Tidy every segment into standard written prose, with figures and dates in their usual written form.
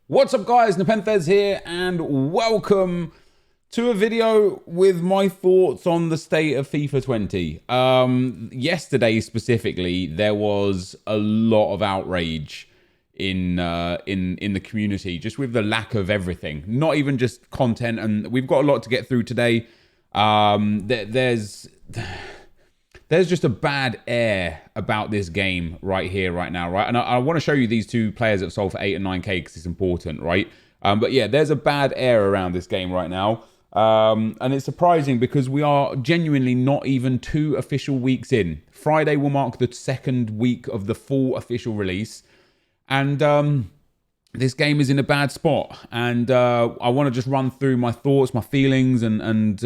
What's up guys, NepentheZ here and welcome to a video with my thoughts on the state of FIFA 20. Yesterday specifically, there was a lot of outrage in the community, just with the lack of everything, not even just content, and we've got a lot to get through today. There's just a bad air about this game right here, right now, right? And I want to show you these two players that sold for 8 and 9k because it's important, right? But yeah, there's a bad air around this game right now. And it's surprising because we are genuinely not even 2 official weeks in. Friday will mark the 2nd week of the full official release. And this game is in a bad spot. And I want to just run through my thoughts, my feelings, and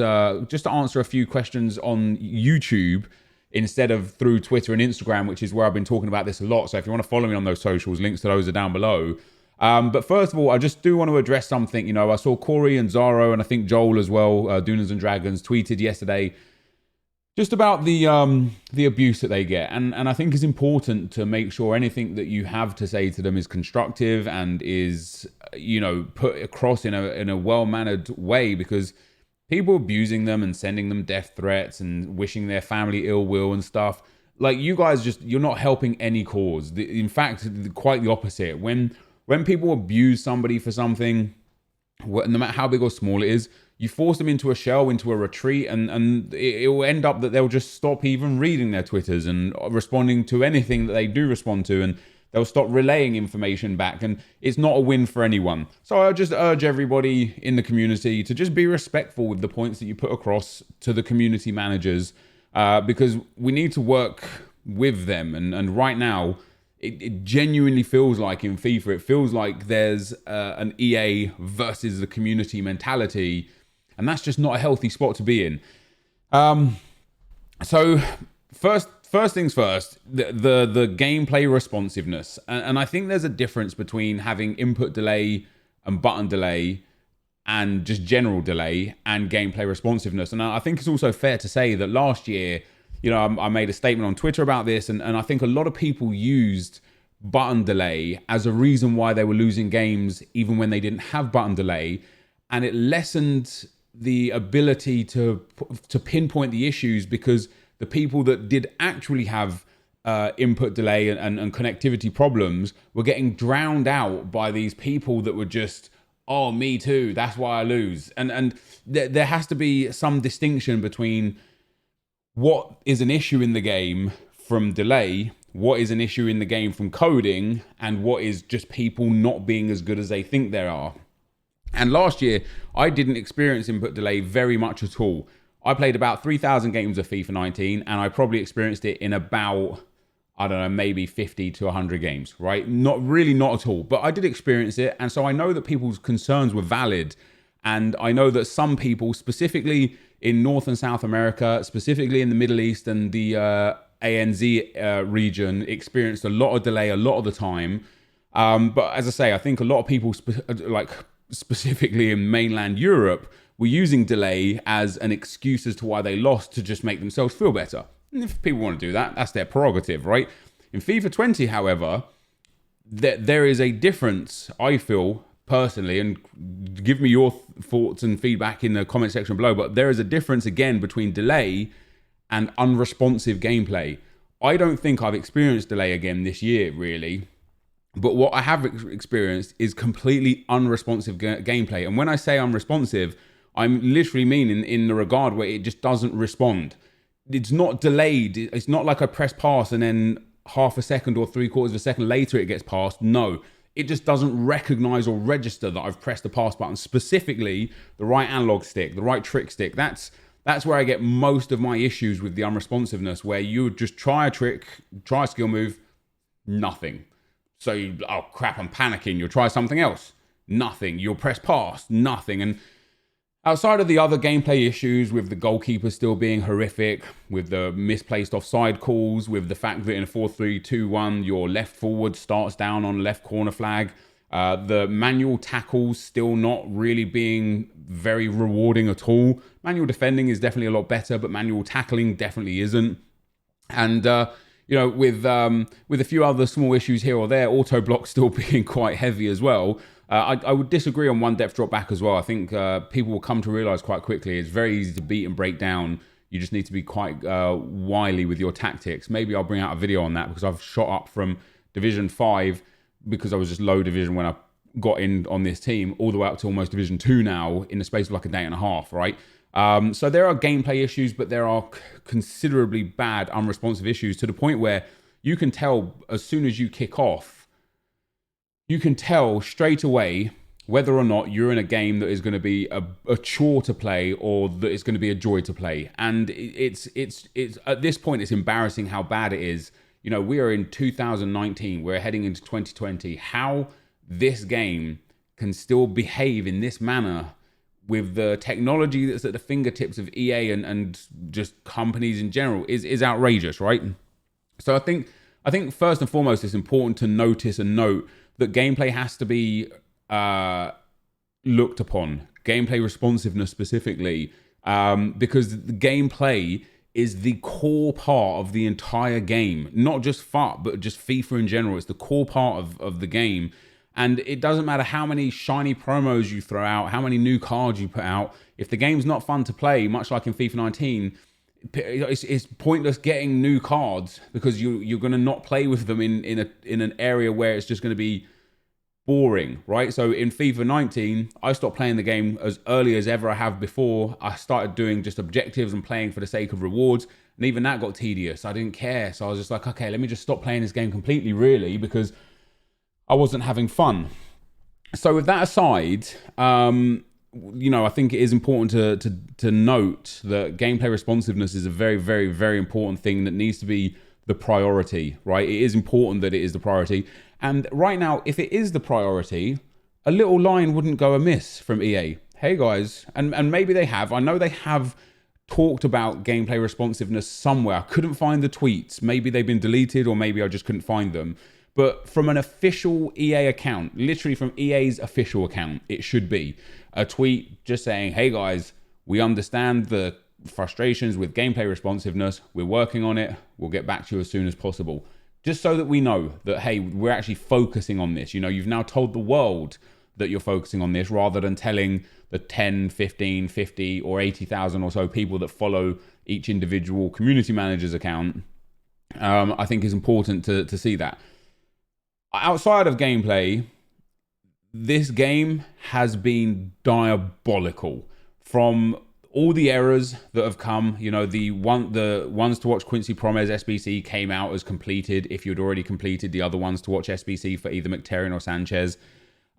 just to answer a few questions on YouTube instead of through Twitter and Instagram, which is where I've been talking about this a lot. So if you want to follow me on those socials, links to those are down below. But first of all, I just do want to address something. You know, I saw Corey and Zaro, and I think Joel as well, Dooners and Dragons, tweeted yesterday just about the abuse that they get. And I think it's important to make sure anything that you have to say to them is constructive and is, you know, put across in a well-mannered way, because people abusing them and sending them death threats and wishing their family ill will and stuff, like, you guys you're not helping any cause. In fact, quite the opposite. When people abuse somebody for something, no matter how big or small it is, you force them into a shell, into a retreat, and it will end up that they'll just stop even reading their Twitters and responding to anything that they do respond to, and they'll stop relaying information back, and it's not a win for anyone. So I just urge everybody in the community to just be respectful with the points that you put across to the community managers, because we need to work with them. And right now, it genuinely feels like in FIFA, it feels like there's an EA versus the community mentality, and that's just not a healthy spot to be in. So first things first, the gameplay responsiveness. And I think there's a difference between having input delay and button delay and just general delay and gameplay responsiveness. And I think it's also fair to say that last year, you know, I made a statement on Twitter about this, and I think a lot of people used button delay as a reason why they were losing games even when they didn't have button delay, and it lessened the ability to pinpoint the issues, because the people that did actually have input delay and connectivity problems were getting drowned out by these people that were just, oh, me too, that's why I lose. And there has to be some distinction between what is an issue in the game from delay, what is an issue in the game from coding, and what is just people not being as good as they think they are. And last year, I didn't experience input delay very much at all. I played about 3,000 games of FIFA 19, and I probably experienced it in about, I don't know, maybe 50 to 100 games, right? Not at all, but I did experience it. And so I know that people's concerns were valid. And I know that some people, specifically in North and South America, specifically in the Middle East and the ANZ region, experienced a lot of delay a lot of the time. But as I say, I think a lot of people, specifically in mainland Europe, were using delay as an excuse as to why they lost, to just make themselves feel better. And if people want to do that, that's their prerogative, right? In FIFA 20, however, there is a difference, I feel, personally, and give me your thoughts and feedback in the comment section below, but there is a difference, again, between delay and unresponsive gameplay. I don't think I've experienced delay again this year, really. But what I have experienced is completely unresponsive gameplay. And when I say unresponsive, I'm literally meaning in the regard where it just doesn't respond. It's not delayed. It's not like I press pass and then half a second or 3/4 of a second later it gets passed. No, it just doesn't recognize or register that I've pressed the pass button, specifically the right analog stick, the right trick stick. That's where I get most of my issues with the unresponsiveness, where you would just try a trick, try a skill move, nothing. So, oh crap, I'm panicking. You'll try something else, nothing. You'll press pass, nothing. And outside of the other gameplay issues, with the goalkeeper still being horrific, with the misplaced offside calls, with the fact that in a 4-3-2-1, your left forward starts down on left corner flag, the manual tackles still not really being very rewarding at all. Manual defending is definitely a lot better, but manual tackling definitely isn't. And you know, with a few other small issues here or there, auto block still being quite heavy as well. I would disagree on one depth drop back as well. I think people will come to realize quite quickly it's very easy to beat and break down. You just need to be quite wily with your tactics. Maybe I'll bring out a video on that because I've shot up from Division 5 because I was just low division when I got in on this team all the way up to almost Division 2 now in the space of like a day and a half, right? So there are gameplay issues, but there are considerably bad unresponsive issues to the point where you can tell as soon as you kick off, you can tell straight away whether or not you're in a game that is going to be a chore to play or that it's going to be a joy to play. And it's at this point, it's embarrassing how bad it is. You know, we are in 2019, we're heading into 2020. How this game can still behave in this manner with the technology that's at the fingertips of EA and just companies in general is outrageous, right? So I think first and foremost, it's important to notice and note that gameplay has to be looked upon. Gameplay responsiveness specifically, because the gameplay is the core part of the entire game. Not just FUT, but just FIFA in general. It's the core part of the game. And it doesn't matter how many shiny promos you throw out, how many new cards you put out. If the game's not fun to play, much like in FIFA 19, it's pointless getting new cards because you're going to not play with them in an area where it's just going to be boring, right? So in FIFA 19, I stopped playing the game as early as ever I have before. I started doing just objectives and playing for the sake of rewards, and even that got tedious. I didn't care, so I was just like, okay, let me just stop playing this game completely, really, because I wasn't having fun. So with that aside, you know, I think it is important to note that gameplay responsiveness is a very, very, very important thing that needs to be the priority, right? It is important that it is the priority. And right now, if it is the priority, a little line wouldn't go amiss from EA. Hey guys, and maybe they have. I know they have talked about gameplay responsiveness somewhere. I couldn't find the tweets. Maybe they've been deleted or maybe I just couldn't find them. But from an official EA account, literally from EA's official account, it should be a tweet just saying, hey guys, we understand the frustrations with gameplay responsiveness. We're working on it. We'll get back to you as soon as possible. Just so that we know that, hey, we're actually focusing on this. You know, you've now told the world that you're focusing on this rather than telling the 10, 15, 50 or 80,000 or so people that follow each individual community manager's account. I think it's important to see that. Outside of gameplay, this game has been diabolical. From all the errors that have come, you know, the ones to watch Quincy Promes SBC came out as completed if you'd already completed the other ones to watch SBC for either Mkhitaryan or Sanchez.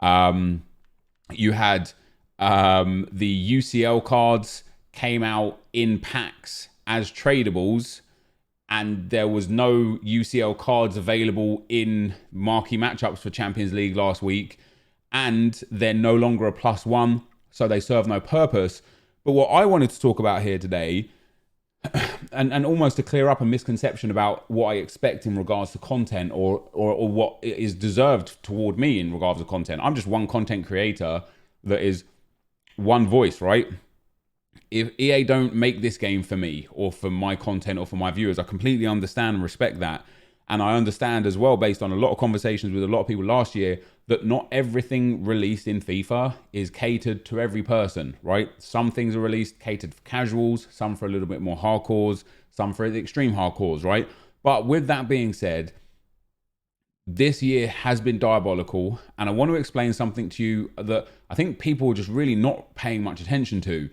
You had the UCL cards came out in packs as tradables, and there was no UCL cards available in marquee matchups for Champions League last week, and they're no longer a +1, so they serve no purpose. But what I wanted to talk about here today, and almost to clear up a misconception about what I expect in regards to content or what is deserved toward me in regards to content. I'm just one content creator that is one voice, right? If EA don't make this game for me or for my content or for my viewers, I completely understand and respect that. And I understand as well, based on a lot of conversations with a lot of people last year, that not everything released in FIFA is catered to every person, right? Some things are released catered for casuals, some for a little bit more hardcores, some for the extreme hardcores, right? But with that being said, this year has been diabolical. And I want to explain something to you that I think people are just really not paying much attention to.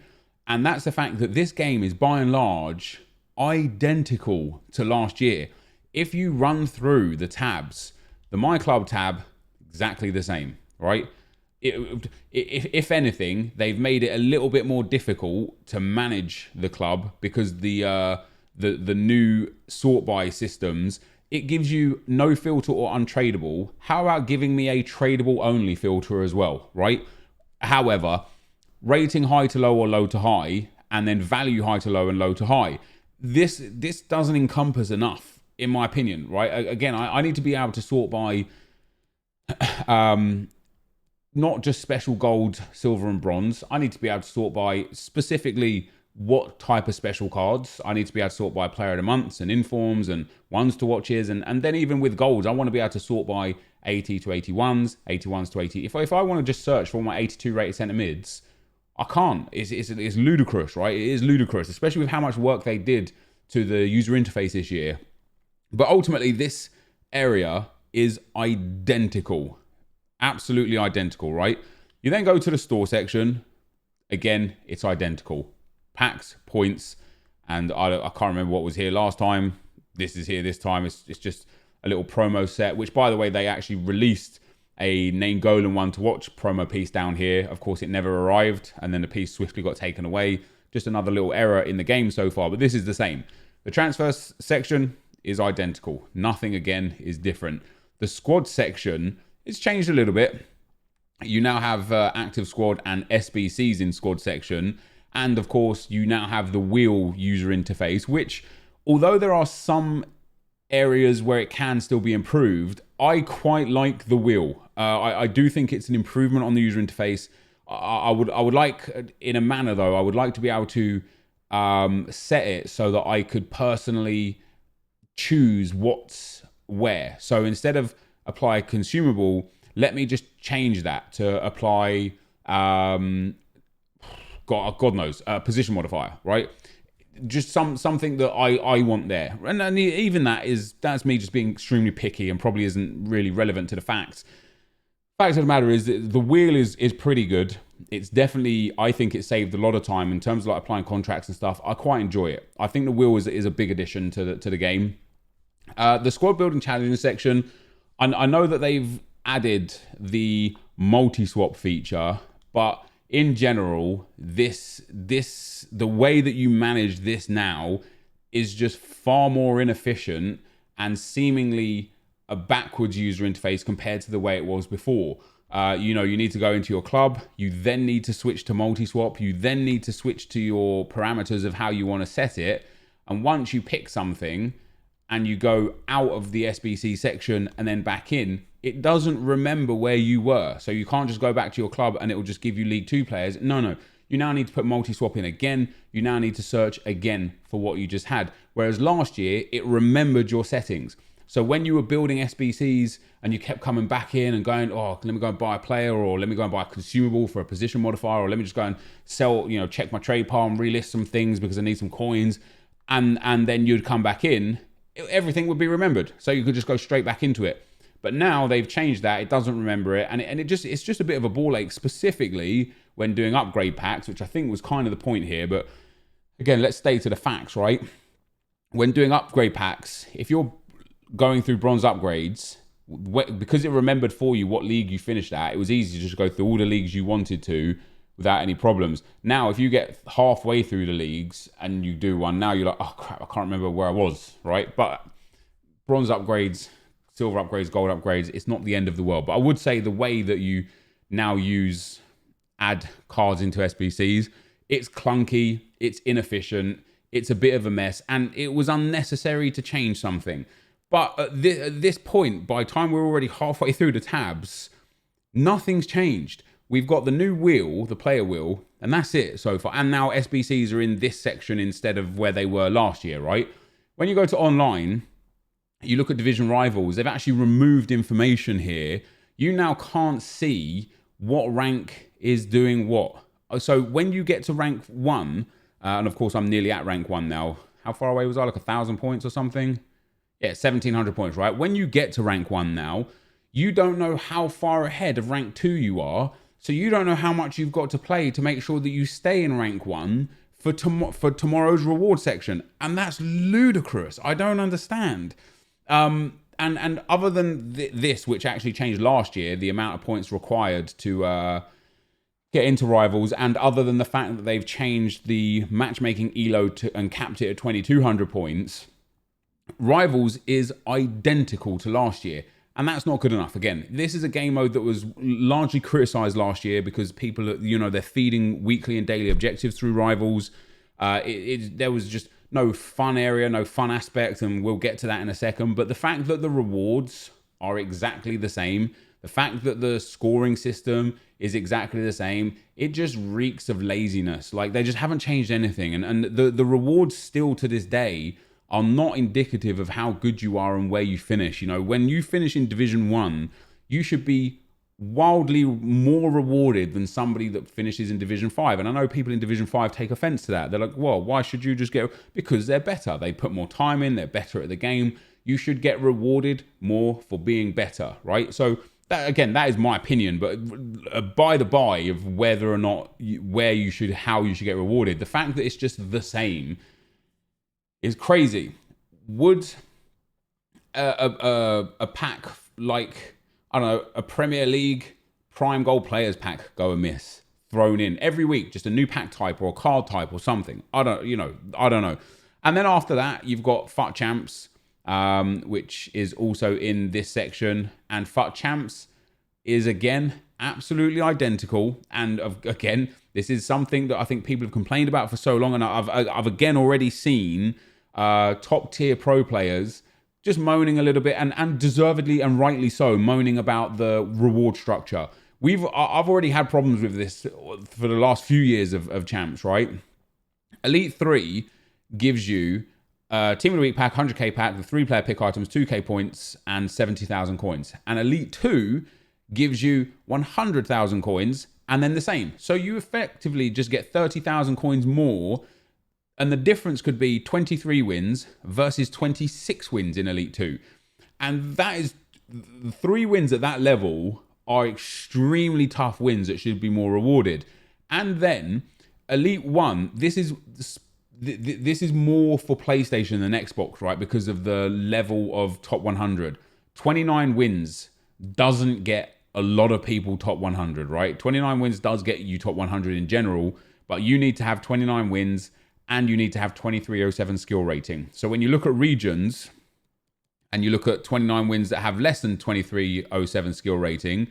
And that's the fact that this game is by and large identical to last year. If you run through the tabs, the My Club tab, exactly the same, right? If anything, they've made it a little bit more difficult to manage the club because the new sort by systems, it gives you no filter or untradable. How about giving me a tradable only filter as well, right? However, rating high to low or low to high, and then value high to low and low to high. This doesn't encompass enough, in my opinion, right? Again, I need to be able to sort by not just special gold, silver and bronze. I need to be able to sort by specifically what type of special cards I need to be able to sort by player of the months and informs and ones to watches. And then even with golds, I want to be able to sort by 80 to 81s, 81s to 80. If I want to just search for my 82 rated centre mids, I can't. It's ludicrous, right? It is ludicrous, especially with how much work they did to the user interface this year. But ultimately, this area is identical. Absolutely identical, right? You then go to the store section. Again, it's identical. Packs, points, and I can't remember what was here last time. This is here this time. It's just a little promo set, which, by the way, they actually released a Nainggolan one to watch promo piece down here. Of course, it never arrived, and then the piece swiftly got taken away. Just another little error in the game so far, but this is the same. The transfer section is identical. Nothing, again, is different. The squad section is changed a little bit. You now have active squad and SBCs in squad section. And, of course, you now have the wheel user interface, which, although there are some areas where it can still be improved, I quite like the wheel. I do think it's an improvement on the user interface. I would like, in a manner though, I would like to be able to set it so that I could personally choose what's where. So instead of apply consumable, let me just change that to apply, God knows, position modifier, right? Just something that I want there. And even that's me just being extremely picky and probably isn't really relevant to the facts. Fact of the matter is that the wheel is pretty good. It's definitely, I think it saved a lot of time in terms of like applying contracts and stuff. I quite enjoy it. I think the wheel is a big addition to the game. The squad building challenges section, I know that they've added the multi-swap feature, but in general, the way that you manage this now is just far more inefficient and seemingly a backwards user interface compared to the way it was before. You need to go into your club, you then need to switch to multi-swap, you then need to switch to your parameters of how you want to set it. And once you pick something and you go out of the SBC section and then back in, it doesn't remember where you were. So you can't just go back to your club and it will just give you League 2 players. No. You now need to put multi-swap in again. You now need to search again for what you just had. Whereas last year, it remembered your settings. So when you were building SBCs and you kept coming back in and going, oh, let me go and buy a player, or let me go and buy a consumable for a position modifier, or let me just go and sell, check my trade pile and relist some things because I need some coins. And then you'd come back in, everything would be remembered. So you could just go straight back into it. But now they've changed that. It doesn't remember it. And it's just a bit of a ball ache, specifically when doing upgrade packs, which I think was kind of the point here. But again, let's stay to the facts, right? When doing upgrade packs, if you're going through bronze upgrades, because it remembered for you what league you finished at, it was easy to just go through all the leagues you wanted to without any problems. Now, if you get halfway through the leagues and you do one, now you're like, oh crap, I can't remember where I was, right? But bronze upgrades, silver upgrades, gold upgrades, it's not the end of the world. But I would say the way that you now add cards into SBCs, it's clunky, it's inefficient, it's a bit of a mess, and it was unnecessary to change something. But at this point, by the time we're already halfway through the tabs, nothing's changed. We've got the new wheel, the player wheel, and that's it so far. And now SBCs are in this section instead of where they were last year, right? When you go to online, you look at division rivals, they've actually removed information here. You now can't see what rank is doing what. So when you get to rank 1, and of course I'm nearly at rank 1 now. How far away was I? Like 1,000 points or something? Yeah, 1,700 points, right? When you get to rank 1 now, you don't know how far ahead of rank 2 you are. So you don't know how much you've got to play to make sure that you stay in rank 1 for tomorrow's reward section. And that's ludicrous. I don't understand. And other than this, which actually changed last year, the amount of points required to get into rivals, and other than the fact that they've changed the matchmaking elo and capped it at 2,200 points, Rivals is identical to last year, and that's not good enough. Again, this is a game mode that was largely criticized last year because people, they're feeding weekly and daily objectives through Rivals. There was just no fun area, no fun aspect, and we'll get to that in a second. But the fact that the rewards are exactly the same, The fact that the scoring system is exactly the same, it just reeks of laziness. Like, they just haven't changed anything. And the rewards still to this day are not indicative of how good you are and where you finish. You know, when you finish in Division 1, you should be wildly more rewarded than somebody that finishes in Division 5. And I know people in Division 5 take offense to that. They're like, well, why should you just get... Because they're better. They put more time in. They're better at the game. You should get rewarded more for being better, right? So that, again, that is my opinion. But by the by of whether or not, how you should get rewarded, the fact that it's just the same is crazy. Would a pack like, I don't know, a Premier League prime gold players pack go amiss? Thrown in every week, just a new pack type or a card type or something. I don't know. And then after that, you've got FUT Champs, which is also in this section. And FUT Champs is, again, absolutely identical. And again, this is something that I think people have complained about for so long. And I've again already seen top tier pro players just moaning a little bit, and deservedly and rightly so, moaning about the reward structure. I've already had problems with this for the last few years of champs, right? Elite 3 gives you Team of the Week pack, 100k pack, the 3-player pick items, 2k points, and 70,000 coins. And Elite 2 gives you 100,000 coins, and then the same. So you effectively just get 30,000 coins more. And the difference could be 23 wins versus 26 wins in Elite 2. And that is, 3 wins at that level are extremely tough wins that should be more rewarded. And then Elite 1, this is more for PlayStation than Xbox, right? Because of the level of top 100. 29 wins doesn't get a lot of people top 100, right? 29 wins does get you top 100 in general, but you need to have 29 wins and you need to have 2307 skill rating. So when you look at regions and you look at 29 wins that have less than 2307 skill rating,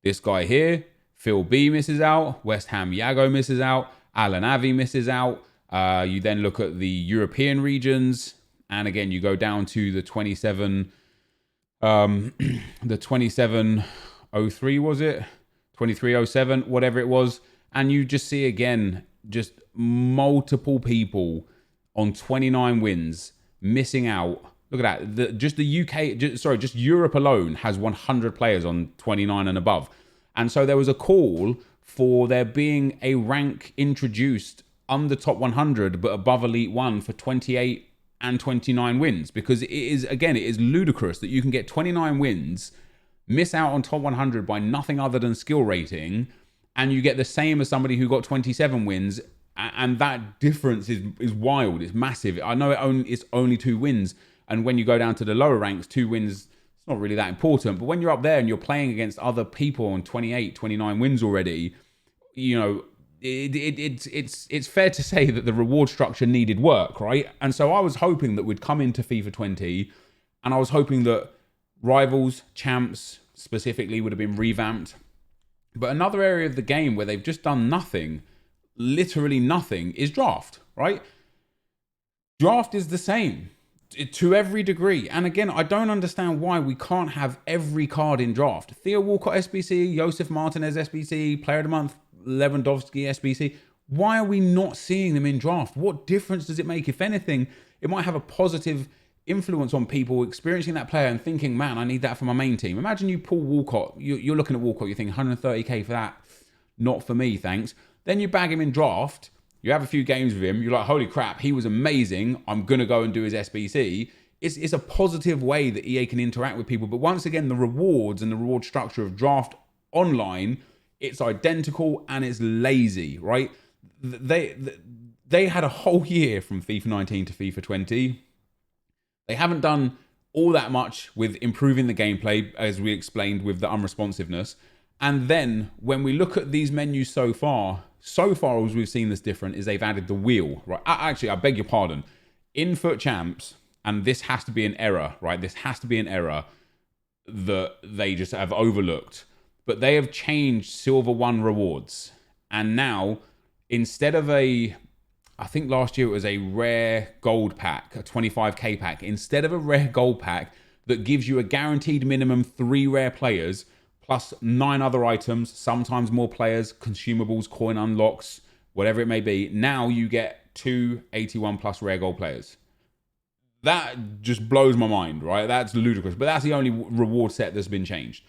this guy here, Phil B misses out, West Ham Yago misses out, Alan Avi misses out. You then look at the European regions, and again, you go down to the 2703, was it? 2307, whatever it was. And you just see again, just multiple people on 29 wins missing out. Look at that. Just Europe alone has 100 players on 29 and above. And so there was a call for there being a rank introduced under top 100 but above Elite 1 for 28 and 29 wins, because it is ludicrous that you can get 29 wins, miss out on top 100 by nothing other than skill rating, and you get the same as somebody who got 27 wins, and that difference is wild. It's massive. I know it's only 2 wins, and when you go down to the lower ranks, 2 wins, it's not really that important. But when you're up there and you're playing against other people on 28, 29 wins already, you know, it's fair to say that the reward structure needed work, right? And so I was hoping that we'd come into FIFA 20, and I was hoping that Rivals, Champs specifically, would have been revamped. But another area of the game where they've just done nothing, literally nothing, is Draft, right? Draft is the same to every degree. And again, I don't understand why we can't have every card in Draft. Theo Walcott SBC, Josef Martinez SBC, Player of the Month, Lewandowski SBC. Why are we not seeing them in Draft? What difference does it make? If anything, it might have a positive influence on people experiencing that player and thinking, man, I need that for my main team. Imagine you pull Walcott. You're looking at Walcott, you think 130k for that. Not for me, thanks. Then you bag him in Draft. You have a few games with him. You're like, holy crap, he was amazing. I'm going to go and do his SBC. It's a positive way that EA can interact with people. But once again, the rewards and the reward structure of Draft online, it's identical and it's lazy, right? They had a whole year from FIFA 19 to FIFA 20. They haven't done all that much with improving the gameplay, as we explained with the unresponsiveness. And then when we look at these menus so far as we've seen this different is they've added the wheel, right? Actually, I beg your pardon. In FUT Champs, and this has to be an error, right? This has to be an error that they just have overlooked. But they have changed Silver 1 rewards. And now, instead of I think last year it was a rare gold pack, a 25k pack. Instead of a rare gold pack that gives you a guaranteed minimum 3 rare players, plus 9 other items, sometimes more players, consumables, coin unlocks, whatever it may be. Now you get 2 81 plus rare gold players. That just blows my mind, right? That's ludicrous. But that's the only reward set that's been changed.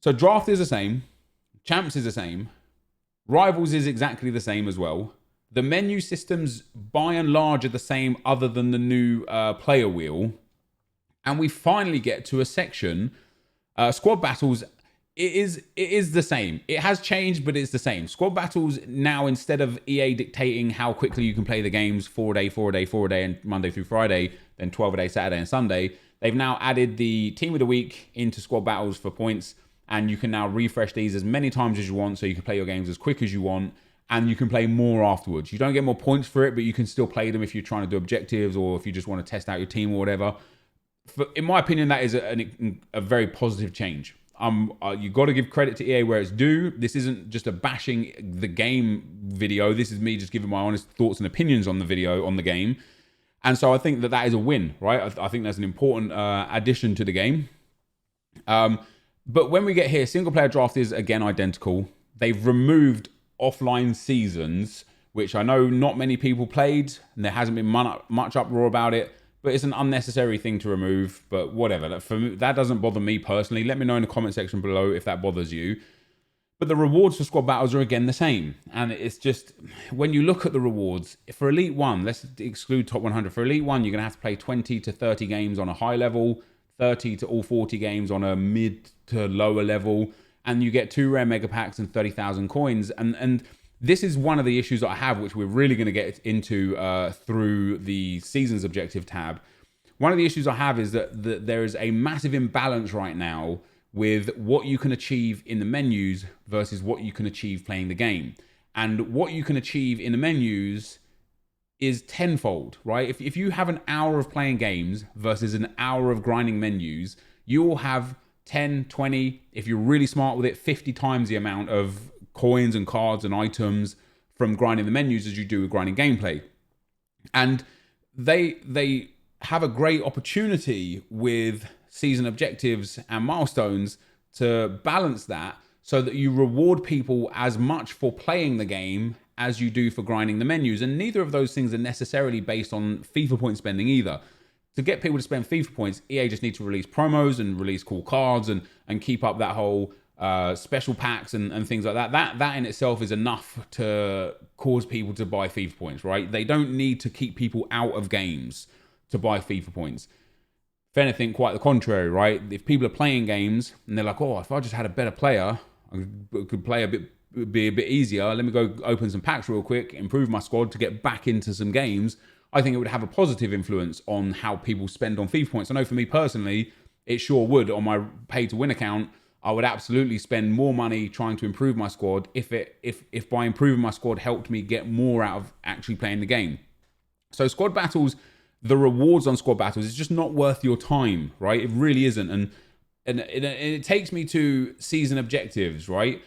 So draft is the same. Champs is the same. Rivals is exactly the same as well. The menu systems, by and large, are the same other than the new player wheel. And we finally get to a section. Squad battles, it is the same. It has changed, but it's the same. Squad battles now, instead of EA dictating how quickly you can play the games, 4 a day, 4 a day, 4 a day, and Monday through Friday, then 12 a day, Saturday and Sunday, they've now added the team of the week into squad battles for points. And you can now refresh these as many times as you want, so you can play your games as quick as you want, and you can play more afterwards. You don't get more points for it, but you can still play them if you're trying to do objectives or if you just want to test out your team or whatever. In my opinion, that is a very positive change. You got to give credit to EA where it's due. This isn't just a bashing the game video. This is me just giving my honest thoughts and opinions on the video, on the game. And so I think that is a win, right? I think that's an important addition to the game. But when we get here, single player draft is again identical. They've removed offline seasons, which I know not many people played, and there hasn't been much uproar about it, but it's an unnecessary thing to remove. But whatever, for me, that doesn't bother me personally. Let me know in the comment section below if that bothers you. But the rewards for squad battles are again the same. And it's just, when you look at the rewards, for Elite 1, let's exclude top 100. For Elite 1, you're going to have to play 20 to 30 games on a high level, 30 to all 40 games on a mid to lower level, and you get 2 rare mega packs and 30,000 coins. And this is one of the issues that I have, which we're really going to get into through the seasons objective tab. One of the issues I have is that there is a massive imbalance right now with what you can achieve in the menus versus what you can achieve playing the game. And what you can achieve in the menus is tenfold, right? If you have an hour of playing games versus an hour of grinding menus, you will have 10, 20, if you're really smart with it, 50 times the amount of coins and cards and items from grinding the menus as you do with grinding gameplay. And they have a great opportunity with season objectives and milestones to balance that so that you reward people as much for playing the game as you do for grinding the menus. And neither of those things are necessarily based on FIFA point spending either. To get people to spend FIFA points, EA just need to release promos and release cool cards and keep up that whole special packs and things like that. That in itself is enough to cause people to buy FIFA points, right? They don't need to keep people out of games to buy FIFA points. If anything, quite the contrary, right? If people are playing games and they're like, oh, if I just had a better player, I could play be a bit easier. Let me go open some packs real quick, improve my squad to get back into some games. I think it would have a positive influence on how people spend on FIFA points. I know for me personally, it sure would. On my pay to win account, I would absolutely spend more money trying to improve my squad if by improving my squad helped me get more out of actually playing the game. So squad battles, the rewards on squad battles is just not worth your time, right? It really isn't. And it takes me to season objectives, right?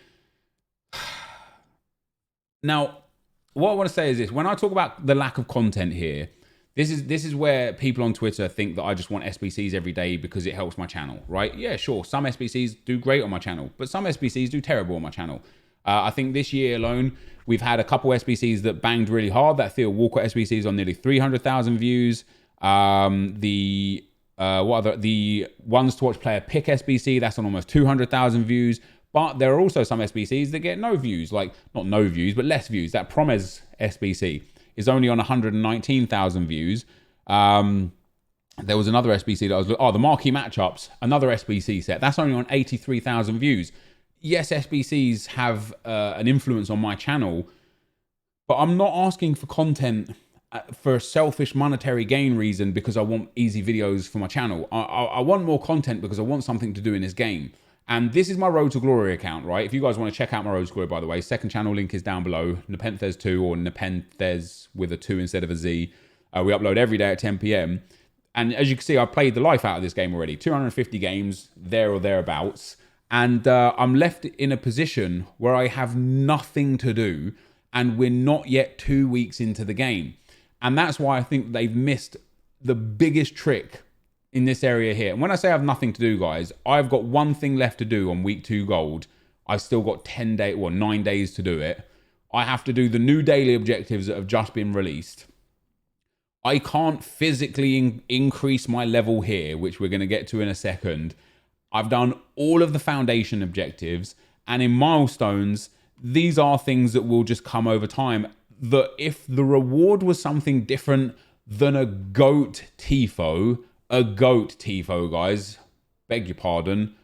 Now, what I want to say is this: when I talk about the lack of content here, this is where people on Twitter think that I just want SBCs every day because it helps my channel, right? Yeah, sure. Some SBCs do great on my channel, but some SBCs do terrible on my channel. I think this year alone, we've had a couple SBCs that banged really hard. That Theo Walker SBC is on nearly 300,000 views. The Ones to Watch Player Pick SBC, that's on almost 200,000 views. But there are also some SBCs that get no views, like not no views, but less views. That Promes SBC is only on 119,000 views. There was another SBC that the Marquee Matchups, another SBC set. That's only on 83,000 views. Yes, SBCs have an influence on my channel, but I'm not asking for content for a selfish monetary gain reason because I want easy videos for my channel. I want more content because I want something to do in this game. And this is my Road to Glory account, right? If you guys want to check out my Road to Glory, by the way, second channel link is down below. NepentheZ 2 or NepentheZ with a 2 instead of a Z. We upload every day at 10 p.m. And as you can see, I've played the life out of this game already. 250 games, there or thereabouts. And I'm left in a position where I have nothing to do. And we're not yet 2 weeks into the game. And that's why I think they've missed the biggest trick in this area here. And when I say I have nothing to do, guys, I've got one thing left to do on week 2 gold. I've still got 9 days to do it. I have to do the new daily objectives that have just been released. I can't physically increase my level here, which we're going to get to in a second. I've done all of the foundation objectives, and in milestones, these are things that will just come over time. That if the reward was something different than a goat tifo, guys, beg your pardon,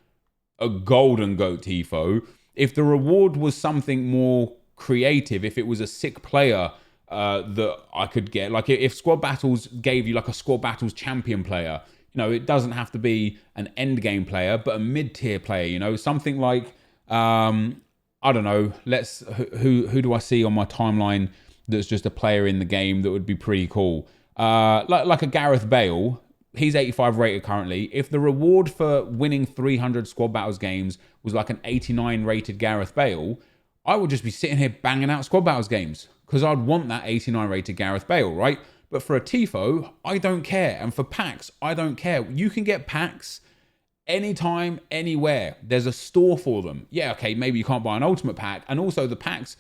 a golden goat tifo, if the reward was something more creative, if it was a sick player that I could get, like if Squad Battles gave you like a Squad Battles champion player, you know, it doesn't have to be an end game player, but a mid-tier player, you know, something like, I don't know, who do I see on my timeline that's just a player in the game that would be pretty cool? Like a Gareth Bale. He's 85 rated currently. If the reward for winning 300 Squad Battles games was like an 89 rated Gareth Bale, I would just be sitting here banging out Squad Battles games because I'd want that 89 rated Gareth Bale, right? But for a Tifo, I don't care. And for packs, I don't care. You can get packs anytime, anywhere. There's a store for them. Yeah, okay, maybe you can't buy an ultimate pack. And also the packs,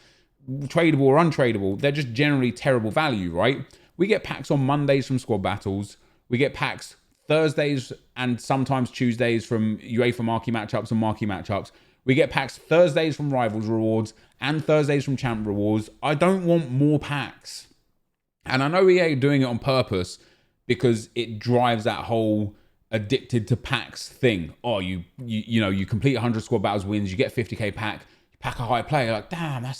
tradable or untradeable, they're just generally terrible value, right? We get packs on Mondays from Squad Battles. We get packs Thursdays and sometimes Tuesdays from UEFA marquee matchups and marquee matchups. We get packs Thursdays from Rivals rewards and Thursdays from Champ rewards. I don't want more packs. And I know EA are doing it on purpose because it drives that whole addicted to packs thing. Oh, you complete 100 Squad Battles wins, you get 50k pack, you pack a high player, like, damn, I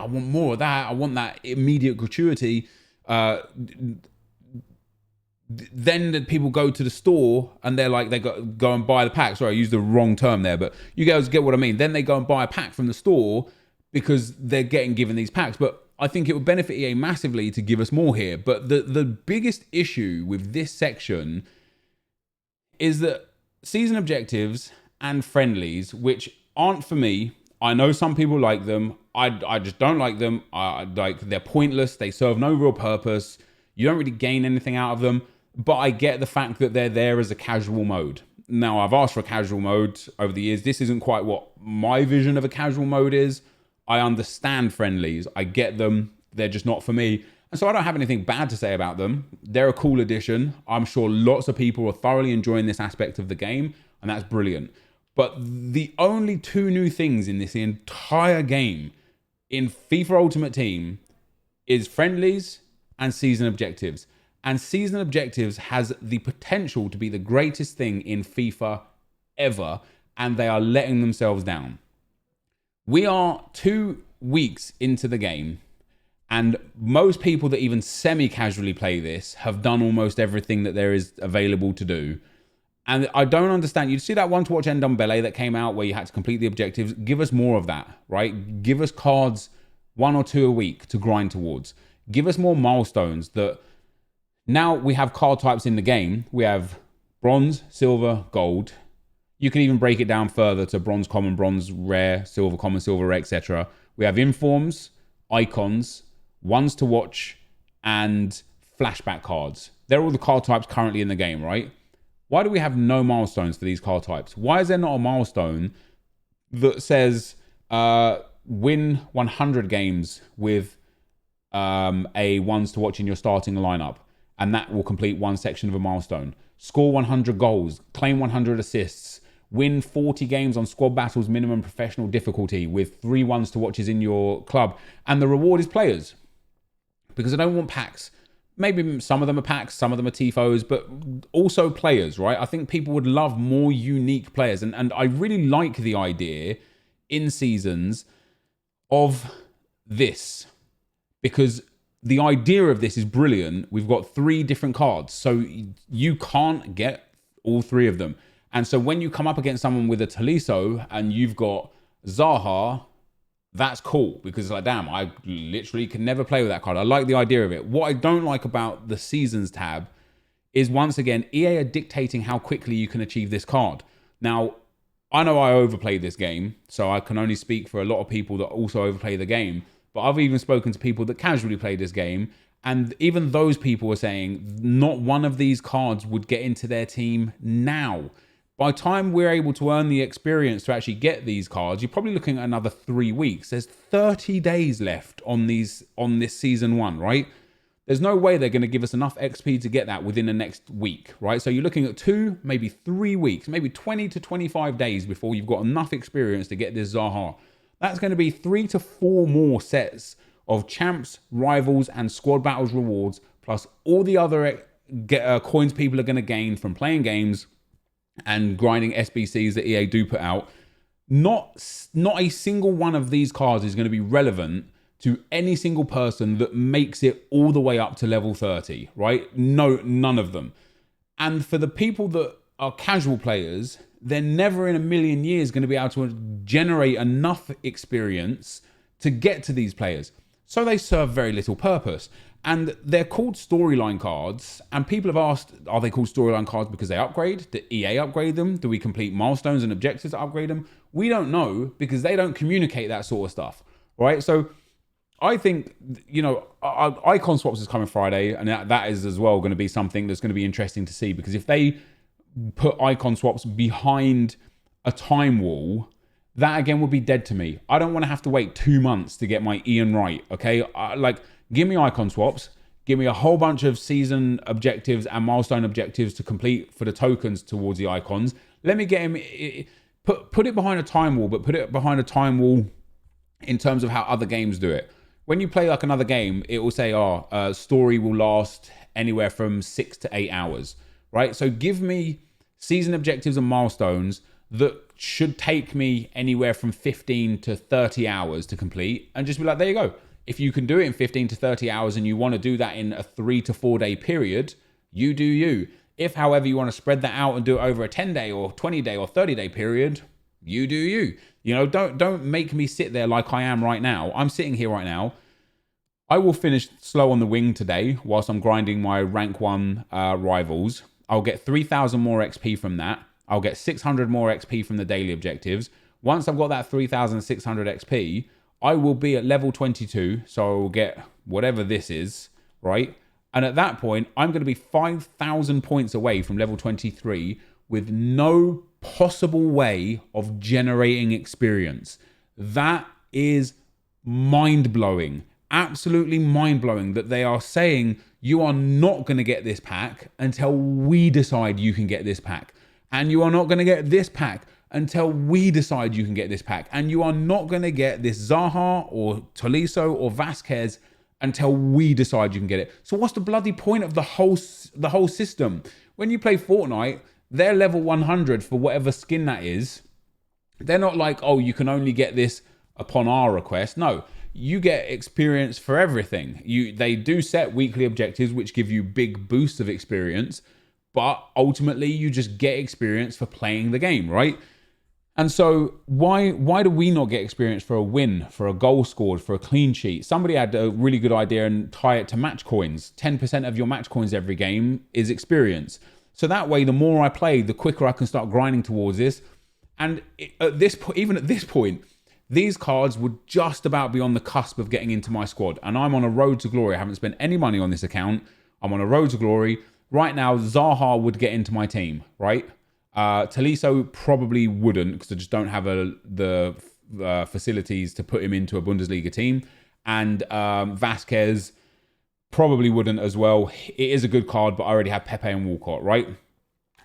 want more of that. I want that immediate gratuity. Then the people go to the store and they're like, they go and buy the pack. Sorry, I used the wrong term there, but you guys get what I mean. Then they go and buy a pack from the store because they're getting given these packs. But I think it would benefit EA massively to give us more here. But the biggest issue with this section is that season objectives and friendlies, which aren't for me, I know some people like them. I just don't like them. They're pointless. They serve no real purpose. You don't really gain anything out of them. But I get the fact that they're there as a casual mode. Now, I've asked for a casual mode over the years. This isn't quite what my vision of a casual mode is. I understand friendlies. I get them. They're just not for me. And so I don't have anything bad to say about them. They're a cool addition. I'm sure lots of people are thoroughly enjoying this aspect of the game, and that's brilliant. But the only 2 new things in this entire game in FIFA Ultimate Team is friendlies and season objectives. And season objectives has the potential to be the greatest thing in FIFA ever, and they are letting themselves down. We are 2 weeks into the game, and most people that even semi-casually play this have done almost everything that there is available to do. And I don't understand. You see that One to Watch Ndombele that came out where you had to complete the objectives? Give us more of that, right? Give us cards 1 or 2 a week to grind towards. Give us more milestones that... Now we have card types in the game. We have bronze, silver, gold. You can even break it down further to bronze, common, bronze, rare, silver, common, silver, rare, etc. We have informs, icons, ones to watch, and flashback cards. They're all the card types currently in the game, right? Why do we have no milestones for these card types? Why is there not a milestone that says win 100 games with a ones to watch in your starting lineup? And that will complete one section of a milestone. Score 100 goals, claim 100 assists, win 40 games on Squad Battles minimum professional difficulty with 3 ones to watches in your club. And the reward is players. Because I don't want packs. Maybe some of them are packs, some of them are TIFOs, but also players, right? I think people would love more unique players. And I really like the idea in seasons of this. Because the idea of this is brilliant. We've got 3 different cards, so you can't get all 3 of them. And so when you come up against someone with a Tolisso and you've got Zaha, that's cool because it's like, damn, I literally can never play with that card. I like the idea of it. What I don't like about the Seasons tab is, once again, EA are dictating how quickly you can achieve this card. Now, I know I overplayed this game, so I can only speak for a lot of people that also overplay the game. But I've even spoken to people that casually play this game, And even those people were saying not one of these cards would get into their team now. By the time we're able to earn the experience to actually get these cards, you're probably looking at another 3 weeks. There's 30 days left on this season 1, right? There's no way they're going to give us enough XP to get that within the next week, right? So you're looking at 2, maybe 3 weeks, maybe 20 to 25 days before you've got enough experience to get this Zaha. That's going to be 3 to 4 more sets of champs, rivals, and squad battles rewards, plus all the other coins people are going to gain from playing games and grinding SBCs that EA do put out. Not a single one of these cards is going to be relevant to any single person that makes it all the way up to level 30, right? No, none of them. And for the people that are casual players, they're never in a million years going to be able to generate enough experience to get to these players. So they serve very little purpose. And they're called storyline cards. And people have asked, are they called storyline cards because they upgrade? Did EA upgrade them? Do we complete milestones and objectives to upgrade them? We don't know because they don't communicate that sort of stuff, right? So I think, icon swaps is coming Friday. And that is as well going to be something that's going to be interesting to see. Because if they put icon swaps behind a time wall, that again would be dead to me. I don't want to have to wait 2 months to get my Ian right, okay? Give me icon swaps. Give me a whole bunch of season objectives and milestone objectives to complete for the tokens towards the icons. Let me get him... Put it behind a time wall, but put it behind a time wall in terms of how other games do it. When you play like another game, it will say, story will last anywhere from 6 to 8 hours, right? So give me season objectives and milestones that should take me anywhere from 15 to 30 hours to complete, and just be like, there you go. If you can do it in 15 to 30 hours and you want to do that in a 3 to 4 day period, you do you. If, however, you want to spread that out and do it over a 10-day or 20-day or 30-day period, you do you. Don't make me sit there like I am right now. I'm sitting here right now. I will finish slow on the wing today whilst I'm grinding my rank 1 rivals. I'll get 3,000 more XP from that. I'll get 600 more XP from the daily objectives. Once I've got that 3,600 XP, I will be at level 22. So I will get whatever this is, right? And at that point, I'm going to be 5,000 points away from level 23 with no possible way of generating experience. That is mind-blowing. Absolutely mind-blowing that they are saying you are not going to get this pack until we decide you can get this pack. And you are not going to get this pack until we decide you can get this pack. And you are not going to get this Zaha or Tolisso or Vasquez until we decide you can get it. So what's the bloody point of the whole system? When you play Fortnite, they're level 100 for whatever skin that is. They're not like, oh, you can only get this upon our request. No, you get experience for everything. They do set weekly objectives, which give you big boosts of experience. But ultimately, you just get experience for playing the game, right? And so why do we not get experience for a win, for a goal scored, for a clean sheet? Somebody had a really good idea and tie it to match coins. 10% of your match coins every game is experience. So that way, the more I play, the quicker I can start grinding towards this. And even at this point, these cards would just about be on the cusp of getting into my squad. And I'm on a road to glory. I haven't spent any money on this account. I'm on a road to glory. Right now, Zaha would get into my team, right? Tolisso probably wouldn't because I just don't have the facilities to put him into a Bundesliga team. And Vasquez probably wouldn't as well. It is a good card, but I already have Pepe and Walcott, right?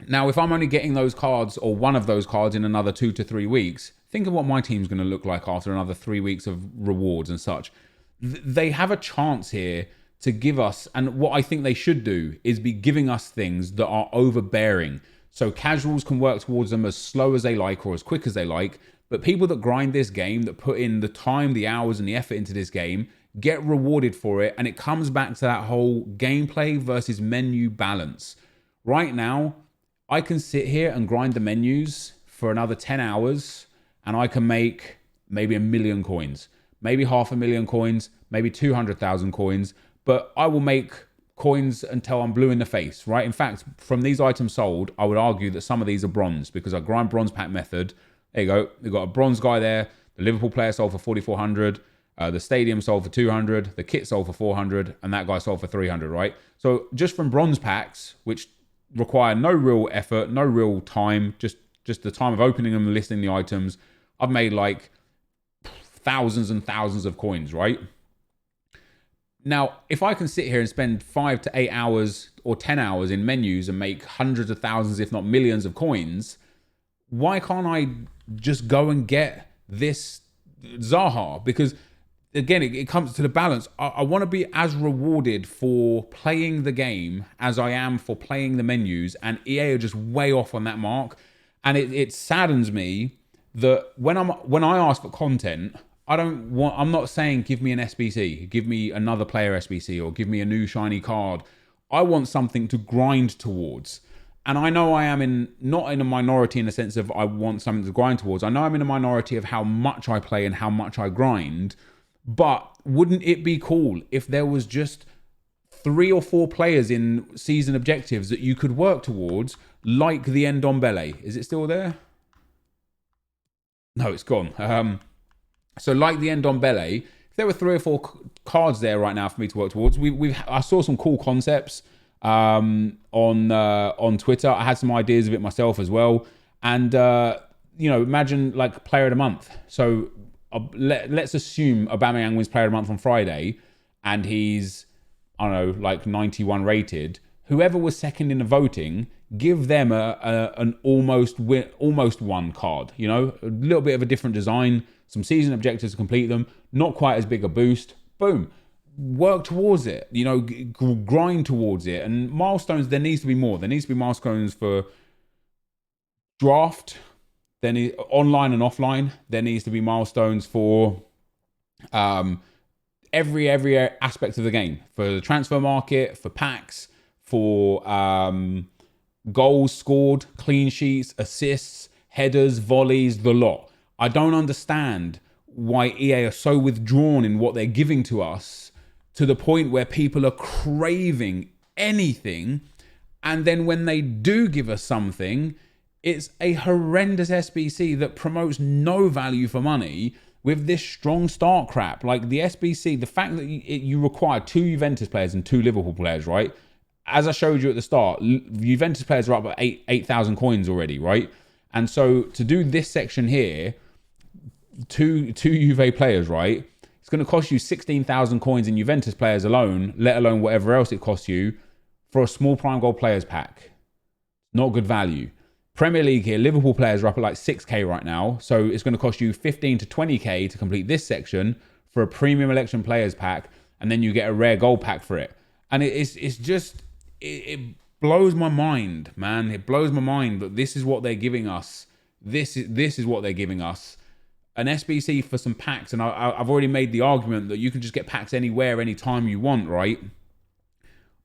Now, if I'm only getting those cards or one of those cards in another 2 to 3 weeks, think of what my team's going to look like after another 3 weeks of rewards and such. They have a chance here to give us, and what I think they should do is be giving us things that are overbearing. So casuals can work towards them as slow as they like or as quick as they like. But people that grind this game, that put in the time, the hours and the effort into this game, get rewarded for it. And it comes back to that whole gameplay versus menu balance. Right now, I can sit here and grind the menus for another 10 hours and I can make maybe 1 million coins, maybe 500,000 coins, maybe 200,000 coins. But I will make coins until I'm blue in the face, right? In fact, from these items sold, I would argue that some of these are bronze because I grind bronze pack method. There you go. We've got a bronze guy there. The Liverpool player sold for 4,400. The stadium sold for 200, the kit sold for 400, and that guy sold for 300, right? So just from bronze packs, which require no real effort, no real time, just the time of opening them and listing the items, I've made like thousands and thousands of coins, right? Now, if I can sit here and spend 5 to 8 hours or 10 hours in menus and make hundreds of thousands, if not millions of coins, why can't I just go and get this Zaha? Because again, it comes to the balance. I want to be as rewarded for playing the game as I am for playing the menus, and EA are just way off on that mark. And it saddens me that when I ask for content, I'm not saying give me an SBC, give me another player SBC, or give me a new shiny card. I want something to grind towards. And I know I am not in a minority in the sense of I want something to grind towards. I know I'm in a minority of how much I play and how much I grind. But wouldn't it be cool if there was just 3 or 4 players in season objectives that you could work towards, like the Ndombele? Is it still there? No, it's gone. So like the Ndombele, if there were 3 or 4 cards there right now for me to work towards, I saw some cool concepts on Twitter. I had some ideas of it myself as well, and imagine like player of the month. So let's assume Aubameyang wins player of the month on Friday, and he's, I don't know, like 91 rated. Whoever was second in the voting, give them an almost one card. A little bit of a different design, some season objectives to complete them, not quite as big a boost. Boom. Work towards it, grind towards it. And milestones, there needs to be more. There needs to be milestones for draft, then online and offline. There needs to be milestones for every aspect of the game, for the transfer market, for packs, for goals scored, clean sheets, assists, headers, volleys, the lot. I don't understand why EA are so withdrawn in what they're giving to us, to the point where people are craving anything, and then when they do give us something, it's a horrendous SBC that promotes no value for money with this strong start crap. Like the SBC, the fact that you require 2 Juventus players and 2 Liverpool players, right? As I showed you at the start, Juventus players are up at 8,000 coins already, right? And so to do this section here, two Juve players, right? It's going to cost you 16,000 coins in Juventus players alone, let alone whatever else it costs you for a small prime gold players pack. Not good value. Premier League here, Liverpool players are up at like 6k right now. So it's going to cost you 15 to 20k to complete this section for a premium election players pack. And then you get a rare gold pack for it. And it blows my mind, man. It blows my mind that this is what they're giving us. This is what they're giving us. An SBC for some packs. And I've already made the argument that you can just get packs anywhere, anytime you want, right?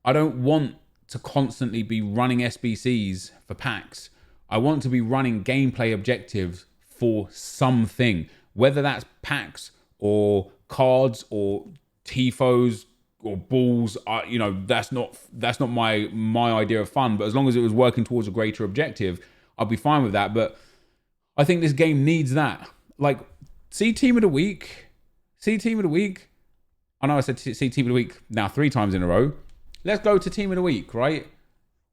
I don't want to constantly be running SBCs for packs. I want to be running gameplay objectives for something, whether that's packs or cards or tifos or balls. That's not my idea of fun. But as long as it was working towards a greater objective, I'll be fine with that. But I think this game needs that. Like, see Team of the Week. I know I said see Team of the Week now 3 times in a row. Let's go to Team of the Week, right?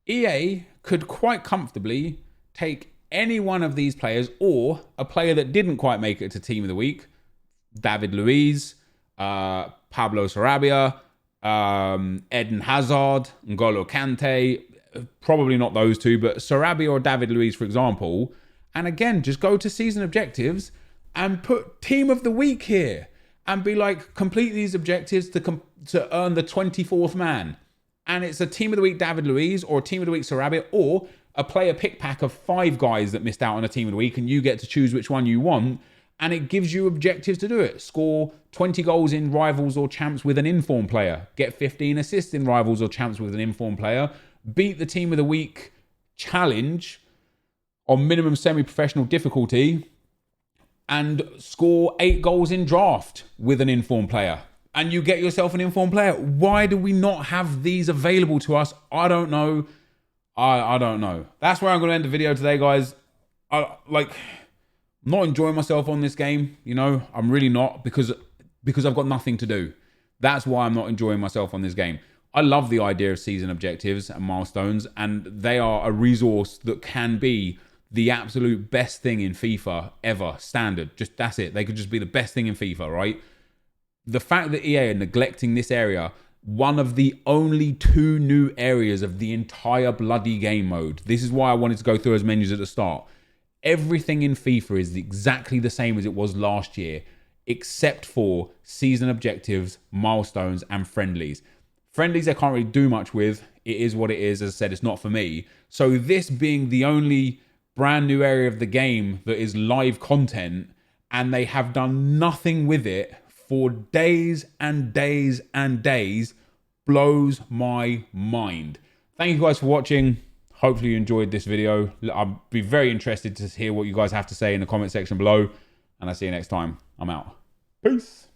EA could quite comfortably take any one of these players, or a player that didn't quite make it to Team of the Week. David Luiz, Pablo Sarabia, Eden Hazard, N'Golo Kante. Probably not those 2, but Sarabia or David Luiz, for example. And again, just go to season objectives and put Team of the Week here and be like, complete these objectives to earn the 24th man. And it's a Team of the Week David Luiz, or a Team of the Week Sarabia, or a player pick pack of 5 guys that missed out on a Team of the Week, and you get to choose which one you want. And it gives you objectives to do it. Score 20 goals in Rivals or Champs with an informed player. Get 15 assists in Rivals or Champs with an informed player. Beat the Team of the Week challenge on minimum semi-professional difficulty, and score 8 goals in draft with an informed player. And you get yourself an informed player. Why do we not have these available to us? I don't know. I don't know. That's where I'm going to end the video today, guys. I'm not enjoying myself on this game. I'm really not, because because I've got nothing to do. That's why I'm not enjoying myself on this game. I love the idea of season objectives and milestones, and they are a resource that can be the absolute best thing in FIFA ever, standard. Just that's it. They could just be the best thing in FIFA, right? The fact that EA are neglecting this area, one of the only 2 new areas of the entire bloody game mode. This is why I wanted to go through those menus at the start. Everything in FIFA is exactly the same as it was last year, except for season objectives, milestones, and friendlies. Friendlies I can't really do much with. It is what it is. As I said, it's not for me. So this being the only brand new area of the game that is live content, and they have done nothing with it for days and days and days, blows my mind. Thank you guys for watching. Hopefully you enjoyed this video. I'll be very interested to hear what you guys have to say in the comment section below. And I'll see you next time. I'm out. Peace.